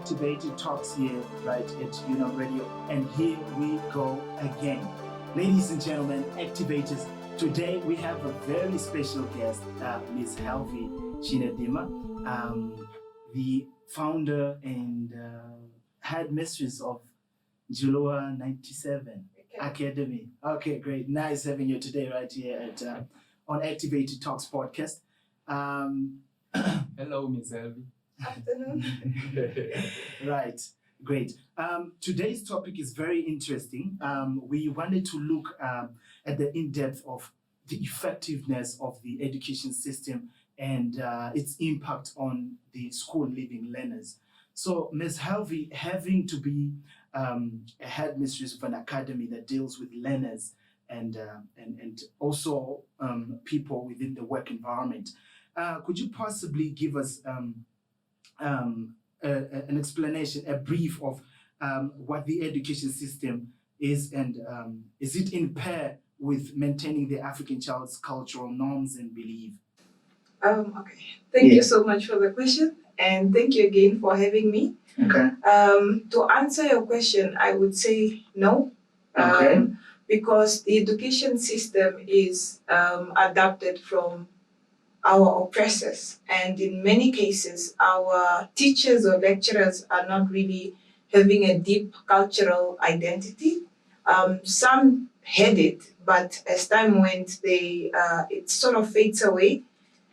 Activated Talks here, right, at UNAM Radio. And here we go again. Ladies and gentlemen, activators, today we have a very special guest, Ms Helvi Shinedima, the founder and headmistress of Nduluwa97 Academy. Okay, great. Nice having you today right here at on Activated Talks podcast. Hello, Ms Helvi. Afternoon. Right, great. Today's topic is very interesting. We wanted to look at the in-depth of the effectiveness of the education system and its impact on the school-living learners. So, Ms. Helvi, having to be a headmistress of an academy that deals with learners and also people within the work environment, could you possibly give us an explanation, a brief of what the education system is, and is it in pair with maintaining the African child's cultural norms and belief? Okay. Thank you so much for the question, and thank you again for having me. Okay. To answer your question, I would say no. Because the education system is adapted from our oppressors, and in many cases our teachers or lecturers are not really having a deep cultural identity. Some had it, but as time went, it sort of fades away,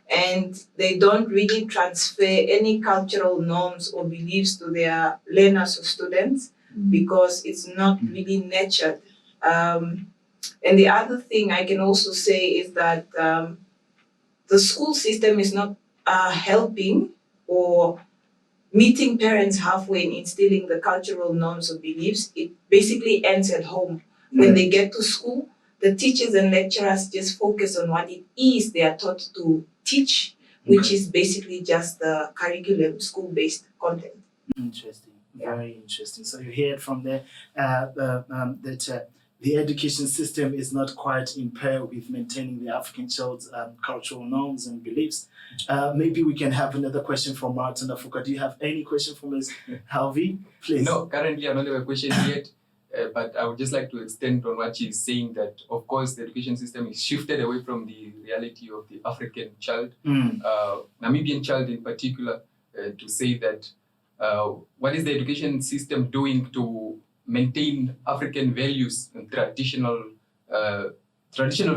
and they don't really transfer any cultural norms or beliefs to their learners or students because it's not really nurtured. And the other thing I can also say is that the school system is not helping or meeting parents halfway in instilling the cultural norms or beliefs. It basically ends at home. When they get to school, the teachers and lecturers just focus on what it is they are taught to teach, which is basically just the curriculum, school-based content. Interesting, very interesting. So you hear it from there that the education system is not quite in pair with maintaining the African child's cultural norms and beliefs. Maybe we can have another question from Martin Nafuka. Do you have any question for Ms. Helvi? Please. No, currently I don't have a question yet, but I would just like to extend on what she's saying, that of course the education system is shifted away from the reality of the African child, Namibian child in particular, to say that what is the education system doing to maintain African values and traditional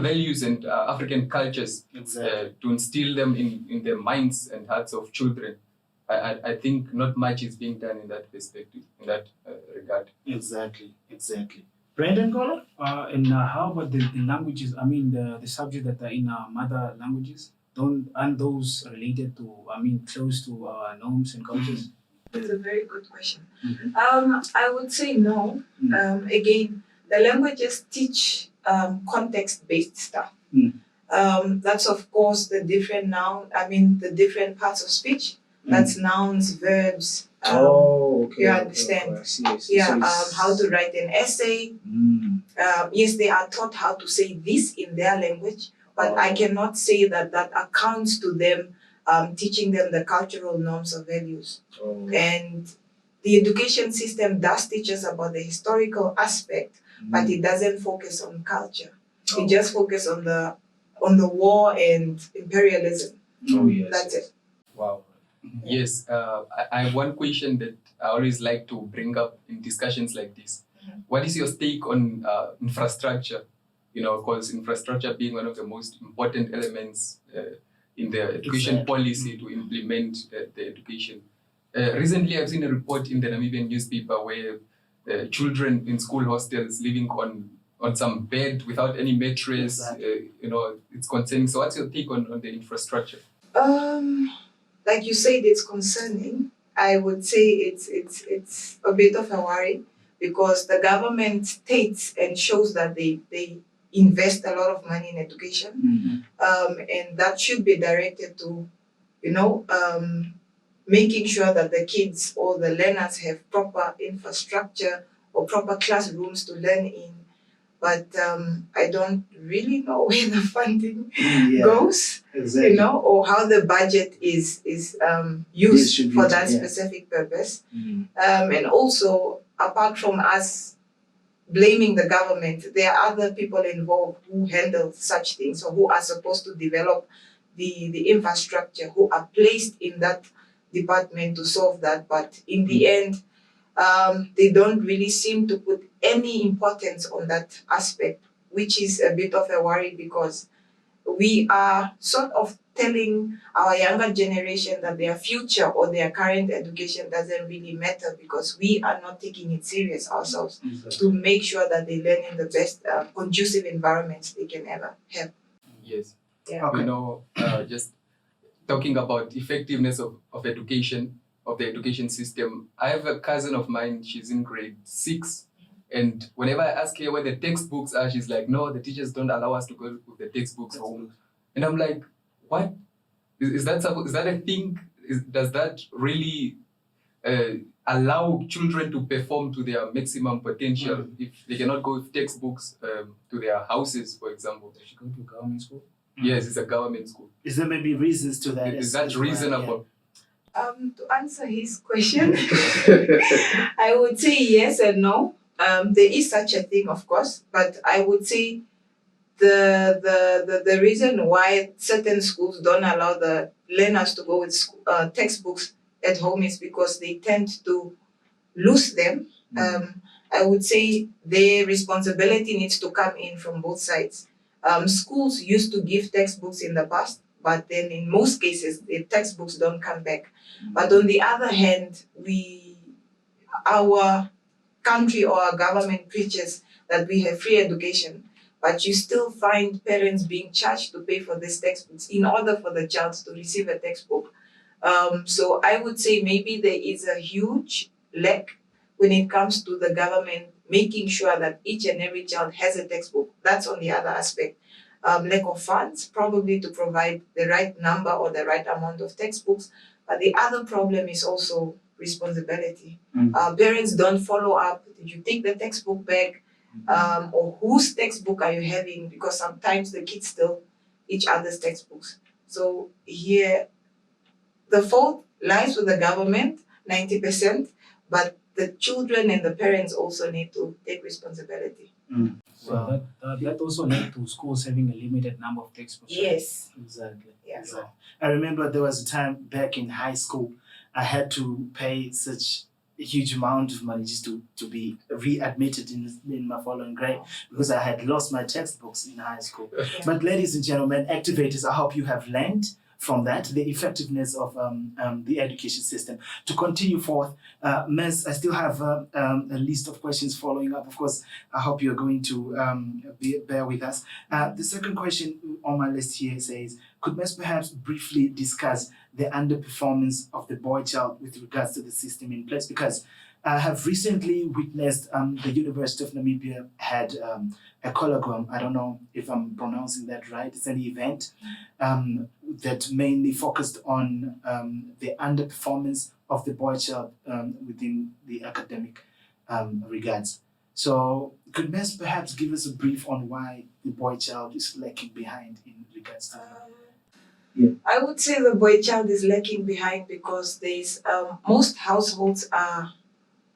values and African cultures, to instill them in the minds and hearts of children. I think not much is being done in that perspective, in that regard. Exactly. Brendon Ngola? And how about the languages? I mean, the subjects that are in our mother languages, aren't those related to, close to our norms and cultures? That's a very good question. I would say no. Again, the languages teach context-based stuff. That's of course the different the different parts of speech. That's nouns, verbs. You understand? How to write an essay. Yes, they are taught how to say this in their language, but I cannot say that accounts to them teaching them the cultural norms or values. And the education system does teach us about the historical aspect, but it doesn't focus on culture. It just focuses on the war and imperialism. That's it. Wow. Yes, I have one question that I always like to bring up in discussions like this. What is your take on infrastructure? Because infrastructure being one of the most important elements in the education policy to implement the education. Recently, I've seen a report in the Namibian newspaper where children in school hostels living on some bed without any mattress. It's concerning. So, what's your take on the infrastructure? Like you said, it's concerning. I would say it's a bit of a worry because the government states and shows that they invest a lot of money in education, and that should be directed to, making sure that the kids or the learners have proper infrastructure or proper classrooms to learn in. but I don't really know where the funding Yeah, goes, exactly. or how the budget is used for that Yeah. specific purpose. And also, apart from us blaming the government, there are other people involved who handle such things or who are supposed to develop the infrastructure, who are placed in that department to solve that. But in the end, they don't really seem to put any importance on that aspect, which is a bit of a worry because we are sort of telling our younger generation that their future or their current education doesn't really matter because we are not taking it serious ourselves to make sure that they learn in the best conducive environments they can ever have. Yes. Yeah. Okay. Just talking about effectiveness of education, of the education system. I have a cousin of mine, she's in grade 6. And whenever I ask her where the textbooks are, she's like, no, the teachers don't allow us to go with the textbooks home. And I'm like, what? Is that a thing? Does that really allow children to perform to their maximum potential if they cannot go with textbooks to their houses, for example? They should go to government school. Yes, it's a government school. Is there maybe reasons to that? Is that reasonable? To answer his question, I would say yes and no. There is such a thing, of course, but I would say the reason why certain schools don't allow the learners to go with textbooks at home is because they tend to lose them. I would say their responsibility needs to come in from both sides. Schools used to give textbooks in the past, but then in most cases, the textbooks don't come back. But on the other hand, our country or our government preaches that we have free education, but you still find parents being charged to pay for these textbooks in order for the child to receive a textbook. So I would say maybe there is a huge lack when it comes to the government making sure that each and every child has a textbook. That's on the other aspect. Lack of funds, probably to provide the right number or the right amount of textbooks. But the other problem is also responsibility. Parents don't follow up. Did you take the textbook back? Or whose textbook are you having? Because sometimes the kids steal each other's textbooks. So here, the fault lies with the government, 90%, but the children and the parents also need to take responsibility. So that also led to schools having a limited number of textbooks. Yes. Exactly. Yeah. Exactly. I remember there was a time back in high school, I had to pay such a huge amount of money just to be readmitted in my following grade because I had lost my textbooks in high school. Yeah. But ladies and gentlemen, activators, I hope you have learned from that, the effectiveness of the education system. To continue forth, Ms., I still have a list of questions following up. Of course, I hope you're going to bear with us. The second question on my list here says, could Ms. perhaps briefly discuss the underperformance of the boy child with regards to the system in place? Because I have recently witnessed the University of Namibia had a colloquium. I don't know if I'm pronouncing that right. It's an event that mainly focused on the underperformance of the boy child within the academic regards. So could Ms. perhaps give us a brief on why the boy child is lacking behind in regards to I would say the boy child is lacking behind because there's most households are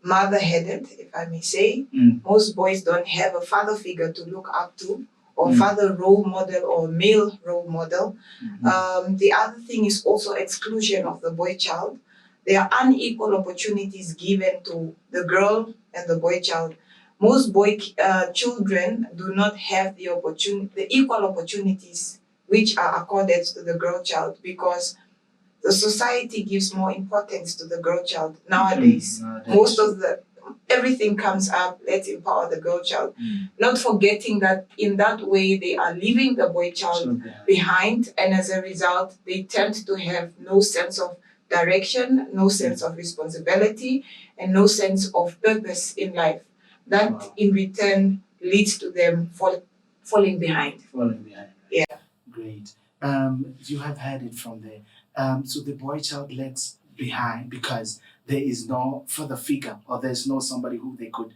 mother-headed, if I may say. Most boys don't have a father figure to look up to, or father role model or male role model. The other thing is also exclusion of the boy child. There are unequal opportunities given to the girl and the boy child. Most boy children do not have the equal opportunities which are accorded to the girl child because the society gives more importance to the girl child nowadays. Most of everything comes up, let's empower the girl child. Not forgetting that in that way they are leaving the boy child behind, and as a result they tend to have no sense of direction, no sense of responsibility, and no sense of purpose in life. That in return leads to them falling behind. Yeah. Great. You have heard it from there. So the boy child lags behind because there is no father figure or there's no somebody who they could,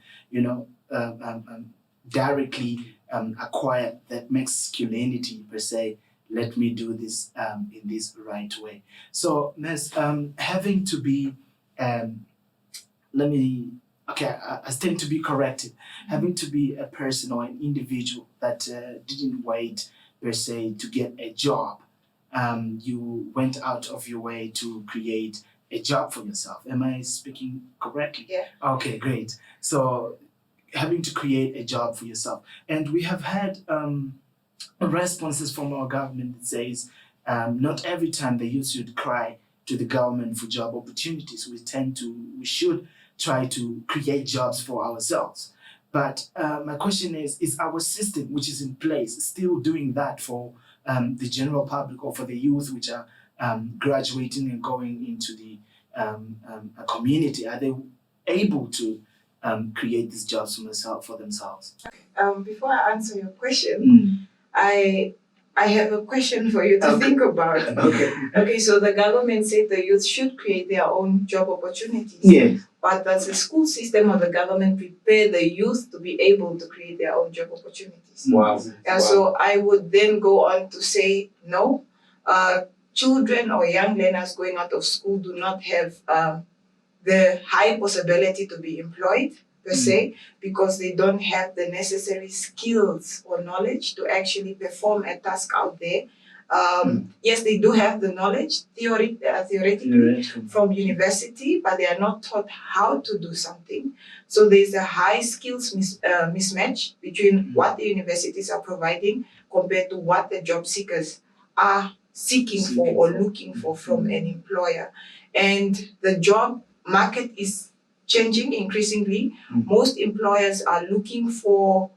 directly acquire that masculinity per se. Let me do this in this right way. So, Ms. Having to be, I stand to be corrected. Having to be a person or an individual that didn't wait per se to get a job, you went out of your way to create a job for yourself. Am I speaking correctly? Yeah. Okay, great. So, having to create a job for yourself. And we have had responses from our government that says not every time the youth should cry to the government for job opportunities. We should try to create jobs for ourselves. But my question is our system, which is in place, still doing that for the general public or for the youth which are graduating and going into the community? Are they able to create these jobs for themselves? Before I answer your question, I have a question for you to think about. Okay, so the government said the youth should create their own job opportunities. Yes. But does the school system or the government prepare the youth to be able to create their own job opportunities? Wow. So I would then go on to say no. Children or young learners going out of school do not have the high possibility to be employed per se, because they don't have the necessary skills or knowledge to actually perform a task out there. Yes, they do have the knowledge theoretically from university, but they are not taught how to do something. So there's a high skills mismatch between what the universities are providing compared to what the job seekers are seeking for or looking for from an employer. And the job market is changing increasingly. Most employers are looking for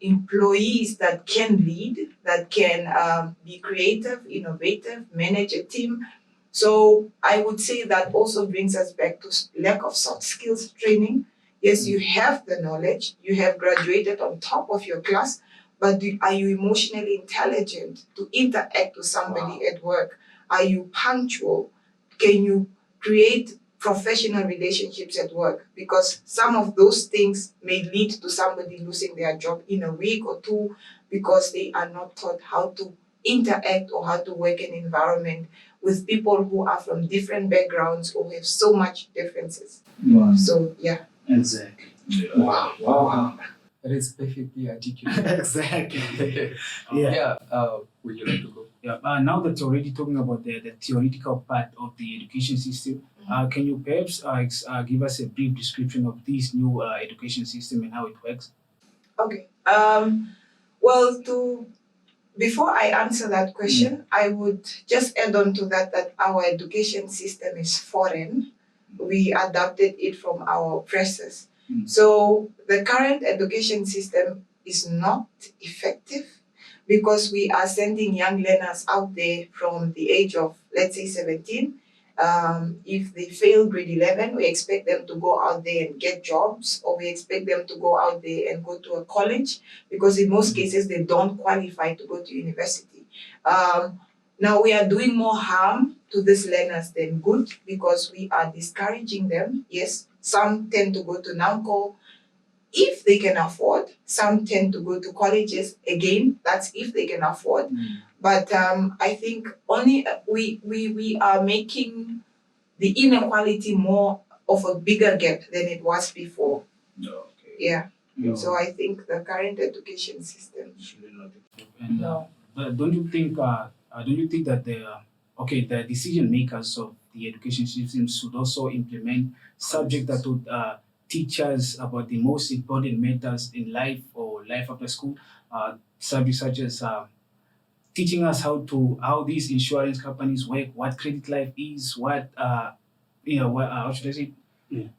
employees that can lead, that can be creative, innovative, manage a team. So I would say that also brings us back to lack of soft skills training. Yes, you have the knowledge, you have graduated on top of your class, but are you emotionally intelligent to interact with somebody at work? Are you punctual? Can you create professional relationships at work? Because some of those things may lead to somebody losing their job in a week or two because they are not taught how to interact or how to work in an environment with people who are from different backgrounds or have so much differences. Wow. So, yeah. Exactly. Wow. That is perfectly articulated. Exactly. Would you like to go? Yeah. Now that you're already talking about the theoretical part of the education system, can you perhaps give us a brief description of this new education system and how it works? Okay. Before I answer that question, I would just add on to that our education system is foreign. We adapted it from our oppressors. So the current education system is not effective because we are sending young learners out there from the age of, let's say, 17. If they fail grade 11, we expect them to go out there and get jobs, or we expect them to go out there and go to a college, because in most cases they don't qualify to go to university. Now we are doing more harm to these learners than good, because we are discouraging them. Yes, some tend to go to NAMCO if they can afford. Some tend to go to colleges. Again, that's if they can afford. But I think only we are making the inequality more of a bigger gap than it was before. Okay. Yeah. So I think the current education system. And but don't you think that the decision makers of the education system should also implement subject that would teach us about the most important matters in life or life after school, subjects such as teaching us how these insurance companies work, what credit life is, what how should I say?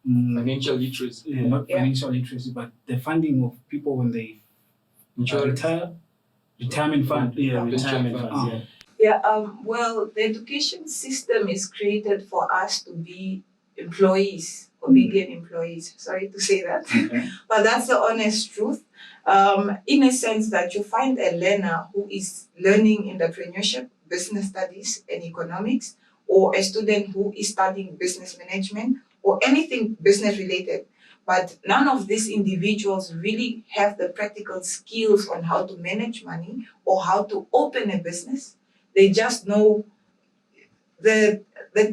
Financial literacy. Not financial literacy, but the funding of people when they retire. Retirement fund. Retirement fund. Well, the education system is created for us to be employees, obedient employees. Sorry to say that, but that's the honest truth. In a sense that you find a learner who is learning entrepreneurship, business studies, and economics, or a student who is studying business management or anything business related. But none of these individuals really have the practical skills on how to manage money or how to open a business. They just know the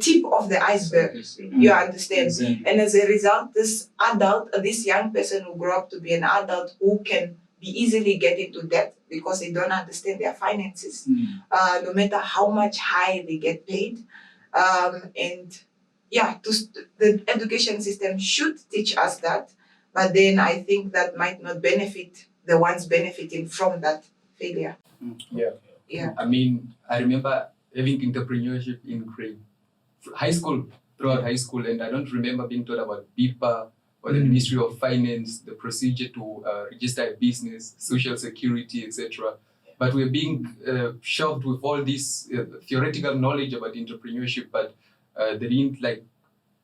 tip of the iceberg. You understand? Exactly. And as a result, this young person will grow up to be an adult who can be easily get into debt because they don't understand their finances, no matter how much high they get paid. The education system should teach us that, but then I think that might not benefit the ones benefiting from that failure. Yeah. I mean, I remember having entrepreneurship in throughout high school, and I don't remember being taught about BIPA or the Ministry of Finance, the procedure to register a business, social security, etc. But we're being shoved with all this theoretical knowledge about entrepreneurship, but they didn't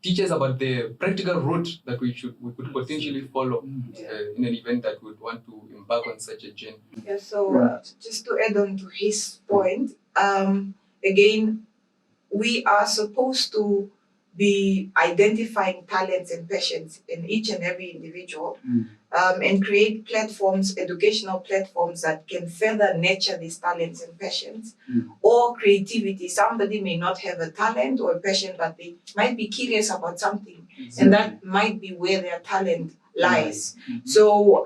teach us about the practical route that we could potentially follow in an event that we would want to embark on such a journey. Yeah, so just to add on to his point, again, we are supposed to be identifying talents and passions in each and every individual, and create platforms, educational platforms that can further nurture these talents and passions, or creativity. Somebody may not have a talent or a passion, but they might be curious about something, and that might be where their talent lies. So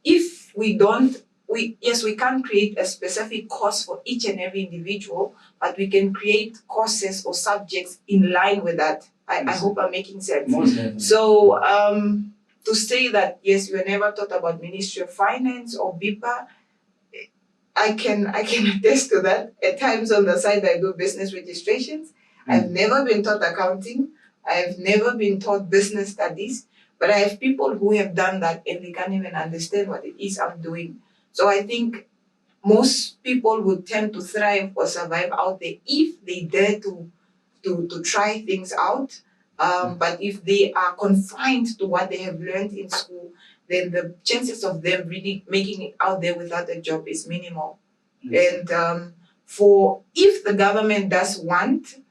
if we can't create a specific course for each and every individual, but we can create courses or subjects in line with that. I hope I'm making sense. So to say that, yes, you were never taught about Ministry of Finance or BIPA, I can attest to that. At times on the side, I do business registrations. I've never been taught accounting. I've never been taught business studies, but I have people who have done that and they can't even understand what it is I'm doing. So I think most people would tend to thrive or survive out there if they dare to try things out. But if they are confined to what they have learned in school, then the chances of them really making it out there without a job is minimal. And if the government does want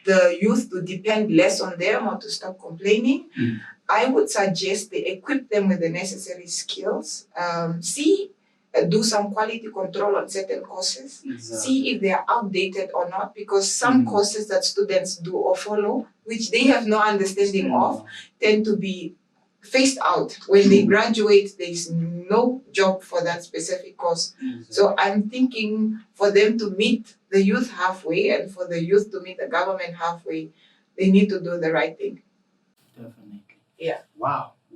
the youth to depend less on them or to stop complaining, I would suggest they equip them with the necessary skills, do some quality control on certain courses, see if they are outdated or not, because some courses that students do or follow, which they have no understanding of, tend to be phased out. When they graduate, there is no job for that specific course. So I'm thinking for them to meet the youth halfway and for the youth to meet the government halfway, they need to do the right thing. Definitely. Yeah.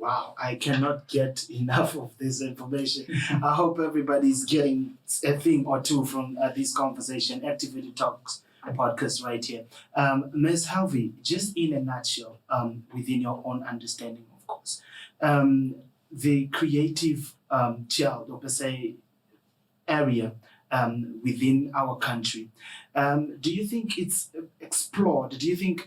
Wow, I cannot get enough of this information. I hope everybody's getting a thing or two from this conversation, Activity Talks podcast right here. Ms. Helvi, just in a nutshell, within your own understanding, of course, the creative child, or per se, area within our country, do you think it's explored? Do you think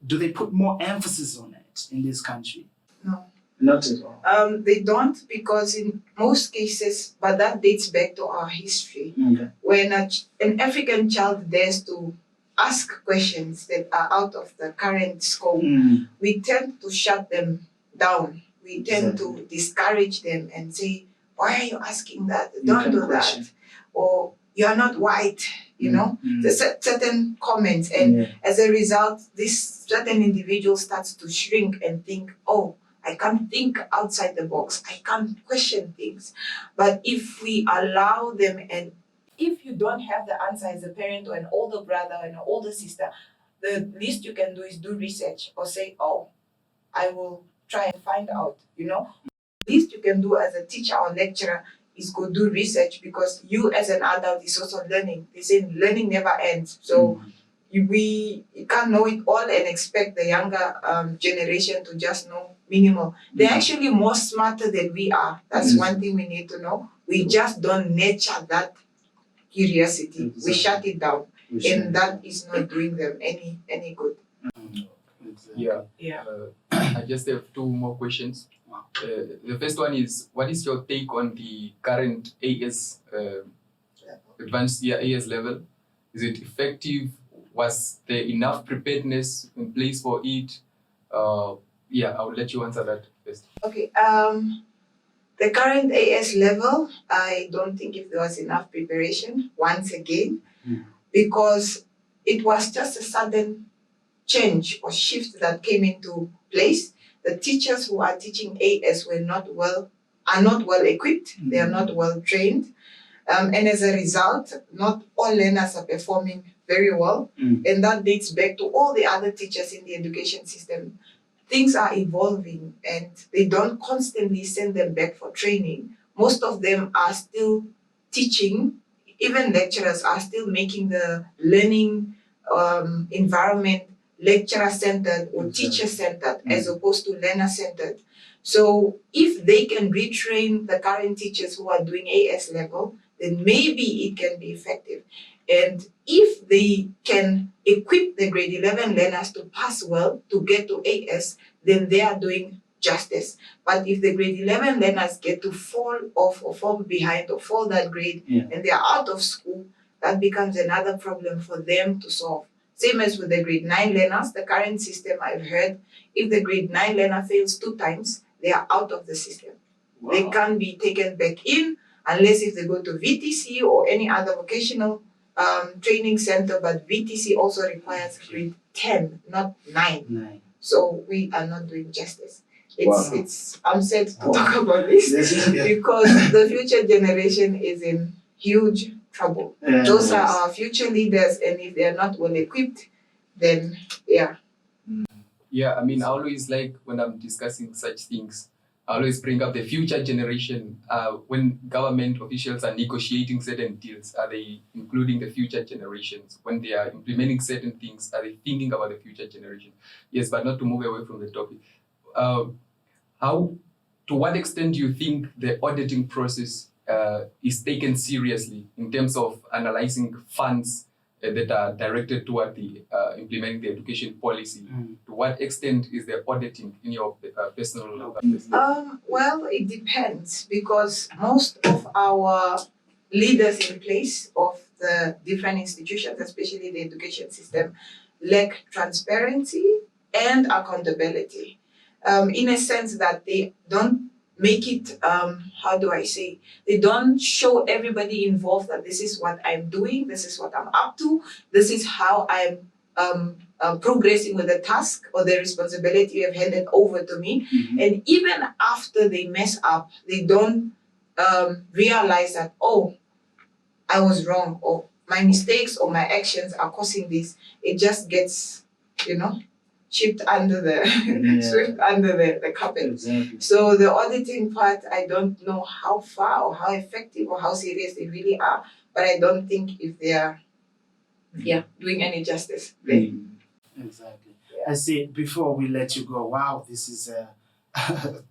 do they put more emphasis on it in this country? No. Not at all. They don't, because in most cases, but that dates back to our history. When an African child dares to ask questions that are out of the current scope, we tend to shut them down. We tend to discourage them and say, why are you asking that? Don't do that. Or you're not white, There's certain comments. And as a result, this certain individual starts to shrink and think, oh, I can't think outside the box. I can't question things. But if we allow them, and if you don't have the answer as a parent or an older brother or an older sister, the least you can do is do research or say, oh, I will try and find out, The least you can do as a teacher or lecturer is go do research, because you as an adult is also learning. They say learning never ends. So you can't know it all and expect the younger generation to just know minimal. They're actually more smarter than we are. That's one thing we need to know. We just don't nurture that curiosity. We shut it down. And that is not doing them any good. Yeah. I just have two more questions. The first one is, what is your take on the current AS, advanced AS level? Is it effective? Was there enough preparedness in place for it? Yeah, I will let you answer that first. Okay. The current AS level, I don't think if there was enough preparation once again, because it was just a sudden change or shift that came into place. The teachers who are teaching AS are not well equipped. They are not well trained. And as a result, not all learners are performing very well. And that dates back to all the other teachers in the education system. Things are evolving and they don't constantly send them back for training. Most of them are still teaching. Even lecturers are still making the learning environment lecturer-centered or teacher-centered as opposed to learner-centered. So if they can retrain the current teachers who are doing AS level, then maybe it can be effective. And if they can equip the grade 11 learners to pass well, to get to AS, then they are doing justice. But if the grade 11 learners get to fall off or fall behind or fall that grade and they are out of school, that becomes another problem for them to solve. Same as with the grade 9 learners, the current system I've heard, if the grade 9 learner fails 2 times, they are out of the system. Wow. They can't be taken back in unless if they go to VTC or any other vocational training center, but VTC also requires grade 10, not 9. So we are not doing justice. I'm sad to talk about this because the future generation is in huge trouble. Those are our future leaders, and if they are not well equipped, then Yeah, I mean, I always like when I'm discussing such things, I always bring up the future generation. When government officials are negotiating certain deals, are they including the future generations? When they are implementing certain things, are they thinking about the future generation? Yes, but not to move away from the topic. To what extent do you think the auditing process is taken seriously in terms of analyzing funds that are directed toward the implementing the education policy? To what extent is there auditing in your personal? Well, it depends, because most of our leaders in place of the different institutions, especially the education system, lack transparency and accountability. In a sense that they don't make it, they don't show everybody involved that this is what I'm doing, this is what I'm up to, this is how I'm progressing with the task or the responsibility you have handed over to me. And even after they mess up, they don't realize that, oh, I was wrong, or my mistakes or my actions are causing this. It just gets, swept under the carpet. Exactly. So the auditing part, I don't know how far or how effective or how serious they really are, but I don't think if they are doing any justice there. Exactly. I see, before we let you go, wow, this is a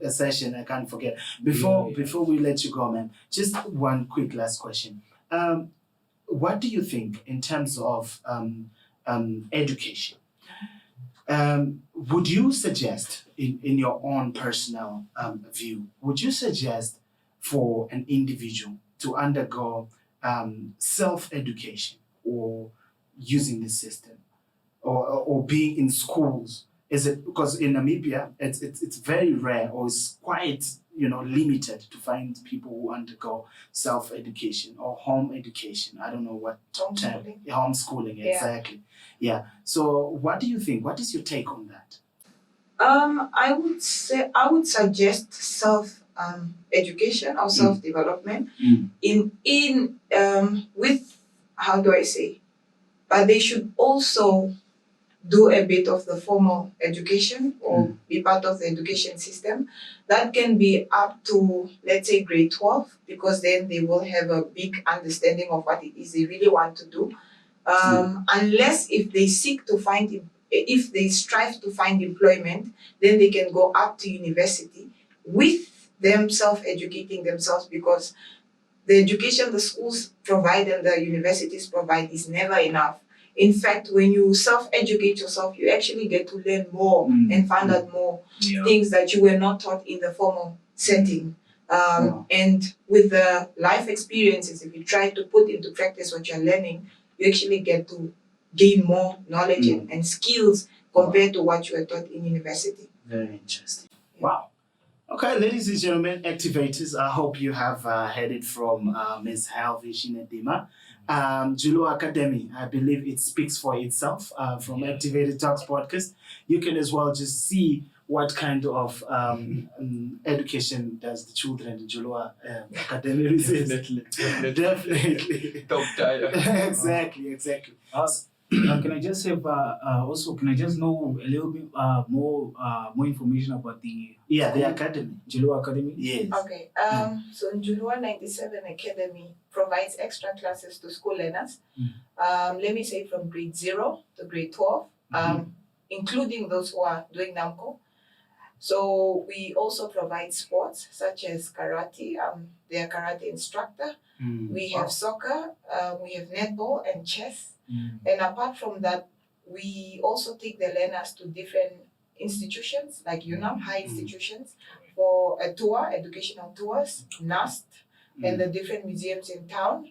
session I can't forget. Before we let you go, man, just one quick last question. What do you think in terms of education? Would you suggest, in your own personal view, would you suggest for an individual to undergo self-education or using the system or being in schools? Is it because in Namibia it's very rare, or it's quite limited to find people who undergo self-education or home education? I don't know what term. Homeschooling, exactly. Yeah. So what do you think? What is your take on that? I would suggest self-education or self-development in with, but they should also do a bit of the formal education or be part of the education system. That can be up to, let's say, grade 12, because then they will have a big understanding of what it is they really want to do. Unless if they if they strive to find employment, then they can go up to university with them self-educating themselves, because the education the schools provide and the universities provide is never enough. In fact, when you self-educate yourself, you actually get to learn more and find out more things that you were not taught in the formal setting. And with the life experiences, if you try to put into practice what you're learning, you actually get to gain more knowledge and skills compared to what you were taught in university. Very interesting. Wow. Okay, ladies and gentlemen, activators, I hope you have heard it from Ms Helvi Shinedima. Ndjuluwa Academy, I believe it speaks for itself from Activated Talks podcast. You can as well just see what kind of education does the children in Ndjuluwa Academy receive. Definitely. Top tier. Exactly. Can I just have also? Can I just know a little bit more information about the academy, Ndjuluwa Academy? Yes. Okay. So Ndjuluwa97 Academy provides extra classes to school learners. Let me say from grade 0 to grade 12, including those who are doing NAMCO. So we also provide sports such as karate. They are karate instructor. We have soccer. We have netball and chess. And apart from that, we also take the learners to different institutions like UNAM, high institutions, for a tour, educational tours, NAST, and the different museums in town.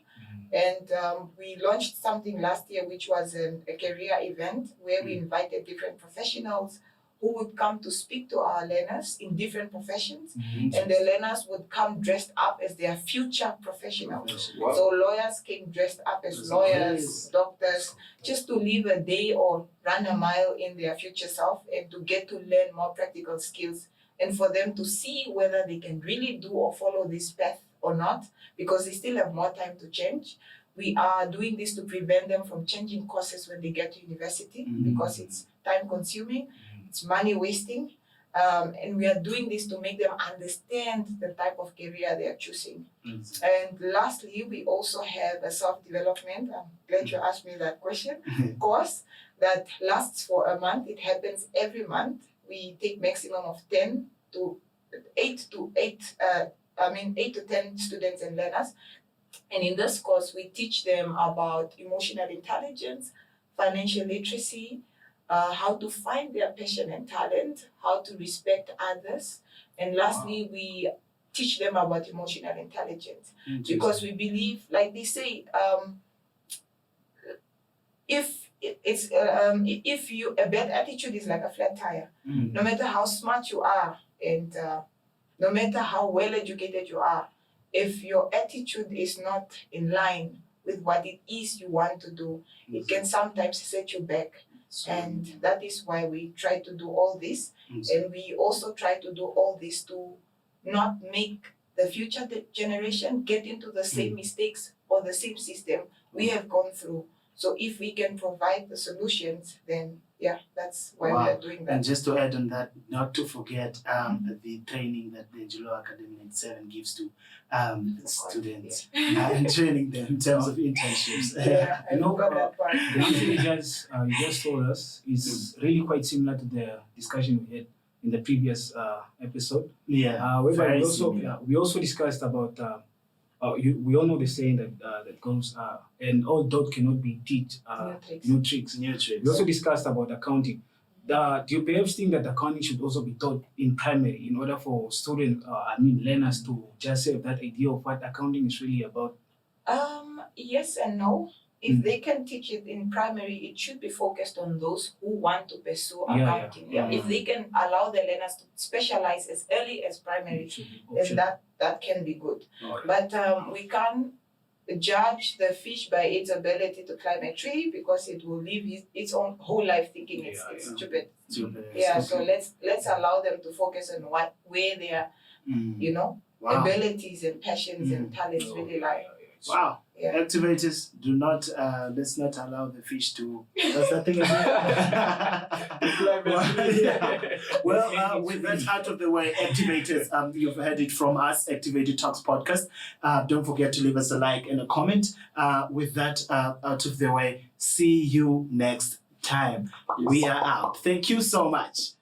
And we launched something last year, which was a career event where we invited different professionals who would come to speak to our learners in different professions. And the learners would come dressed up as their future professionals. Wow. So lawyers came dressed up as lawyers, doctors, just to live a day or run a mile in their future self and to get to learn more practical skills and for them to see whether they can really do or follow this path or not, because they still have more time to change. We are doing this to prevent them from changing courses when they get to university because it's time consuming. It's money wasting, and we are doing this to make them understand the type of career they are choosing. And lastly, we also have a self-development, I'm glad you asked me that question, course that lasts for a month. It happens every month. We take maximum of 8 to 10 students and learners. And in this course, we teach them about emotional intelligence, financial literacy, how to find their passion and talent, how to respect others, and lastly, we teach them about emotional intelligence because we believe, like they say, if a bad attitude is like a flat tire, no matter how smart you are and no matter how well educated you are, if your attitude is not in line with what it is you want to do, it can sometimes set you back. And that is why we try to do all this. And we also try to do all this to not make the future generation get into the same mistakes or the same system we have gone through. So if we can provide the solutions, then that's why we are doing that. And just to add on that, not to forget the training that the Ndjuluwa Academy 97 gives to students and training them in terms of internships. I forgot that part. The answer you just told us is really quite similar to the discussion we had in the previous episode. Very we also discussed about we all know the saying that goes and all dog cannot be teach new tricks. We also discussed about accounting. Do you perhaps think that accounting should also be taught in primary in order for students, learners to just have that idea of what accounting is really about? Yes and no. If they can teach it in primary, it should be focused on those who want to pursue accounting. If they can allow the learners to specialize as early as primary, then that can be good. But we can't judge the fish by its ability to climb a tree because it will live its own whole life thinking it's stupid. So let's allow them to focus on where their abilities and passions and talents really lie. Wow. Activators, do not let's not allow the fish to. That's the thing. Well, with that out of the way, activators, you've heard it from us, Activated Talks podcast. Don't forget to leave us a like and a comment. With that out of the way, see you next time. We are out. Thank you so much.